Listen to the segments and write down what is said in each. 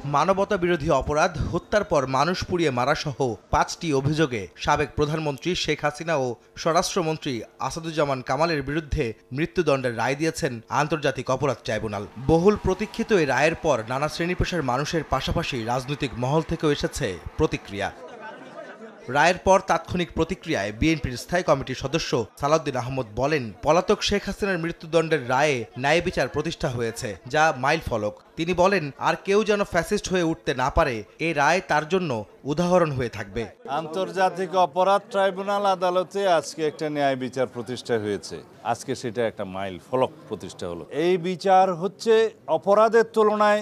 মানবতা বিরোধী অপরাধ, হত্যার পর মানুষ পুড়িয়ে মারাসহ ৫টি অভিযোগে সাবেক প্রধানমন্ত্রী শেখ হাসিনা ও স্বরাষ্ট্রমন্ত্রী আসাদুজ্জামান কামালের বিরুদ্ধে মৃত্যুদণ্ডের রায় দিয়েছেন আন্তর্জাতিক অপরাধ ট্রাইব্যুনাল। বহুল প্রতীক্ষিত এই রায়ের পর নানা শ্রেণী-পেশার মানুষের পাশাপাশি রাজনৈতিক মহল থেকেও এসেছে প্রতিক্রিয়া। রায়ের পর তাৎক্ষণিক প্রতিক্রিয়ায় বিএনপির স্থায়ী কমিটির সদস্য সালাউদ্দিন আহমদ বলেন, পলাতক শেখ হাসিনার মৃত্যুদণ্ডের রায়ে ন্যায় বিচার প্রতিষ্ঠা হয়েছে, যা মাইলফলক। তিনি বলেন, আর কেউ যেন ফ্যাসিস্ট হয়ে উঠতে না পারে, এই রায় তার জন্য উদাহরণ হয়ে থাকবে। আন্তর্জাতিক অপরাধ ট্রাইব্যুনাল আদালতে আজকে একটা ন্যায় বিচার প্রতিষ্ঠা হয়েছে। আজকে সেটা একটা মাইল ফলক প্রতিষ্ঠা হলো। এই বিচার হচ্ছে অপরাধের তুলনায়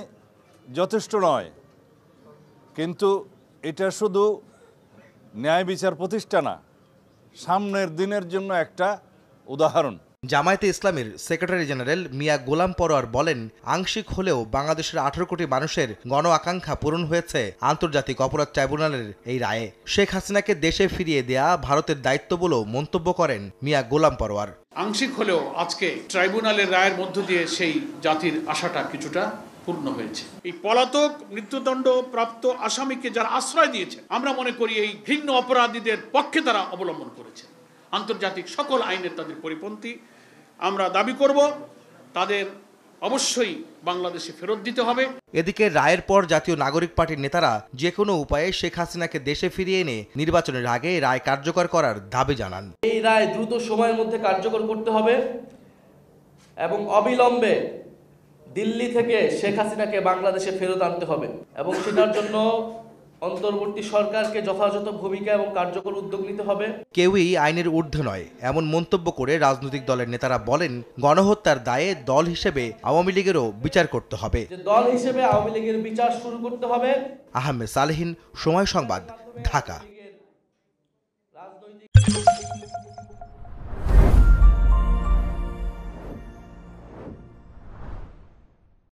যথেষ্ট নয়, কিন্তু এটা শুধু ন্যায় বিচার প্রতিষ্ঠা না, সামনের দিনের জন্য একটা উদাহরণ। জামায়াতে ইসলামীর সেক্রেটারি জেনারেল মিয়া গোলাম পরোয়ার বলেন, আংশিক হলেও বাংলাদেশের ১৮ কোটি মানুষের গণ আকাঙ্ক্ষা পূরণ হয়েছে আন্তর্জাতিক অপরাধ ট্রাইব্যুনালের এই রায়ে। শেখ হাসিনাকে দেশে ফিরিয়ে দেয়া ভারতের দায়িত্ব বলেও মন্তব্য করেন মিয়া গোলাম পরোয়ার। আংশিক হলেও আজকে ট্রাইব্যুনালের রায়ের মধ্য দিয়ে সেই জাতির আশাটা কিছুটা পূর্ণ হয়েছে। এই পলাতক মৃত্যুদণ্ড প্রাপ্ত আসামিকে যারা আশ্রয় দিয়েছে, আমরা মনে করি এই ঘৃণ্য অপরাধীদের পক্ষে তারা অবলম্বন করেছে। আন্তর্জাতিক সকল আইনের তাদের পরিপন্থী। আমরা দাবি করব তাদের অবশ্যই বাংলাদেশে ফেরত দিতে হবে। এদিকে রায়ের পর জাতীয় নাগরিক পার্টির নেতারা যে কোনো উপায়ে শেখ হাসিনাকে দেশে ফিরিয়ে এনে নির্বাচনের আগে রায় কার্যকর করার দাবি জানান। এই রায় দ্রুত সময়ের মধ্যে কার্যকর করতে হবে এবং অবিলম্বে দিল্লি থেকে শেখ হাসিনাকে বাংলাদেশে ফেরত আনতে হবে এবং সেটার জন্য অন্তর্বর্তী সরকারকে যথাযথ ভূমিকা এবং কার্যকর উদ্যোগ নিতে হবে। কেউই আইনের ঊর্ধ্বে নয়, এমন মন্তব্য করে রাজনৈতিক দলের নেতারা বলেন, গণহত্যার দায়ে দল হিসেবে আওয়ামী লীগেরও বিচার করতে হবে। দল হিসেবে আওয়ামী লীগের বিচার শুরু করতে হবে। আহমেদ সালেহীন, সময় সংবাদ, ঢাকা।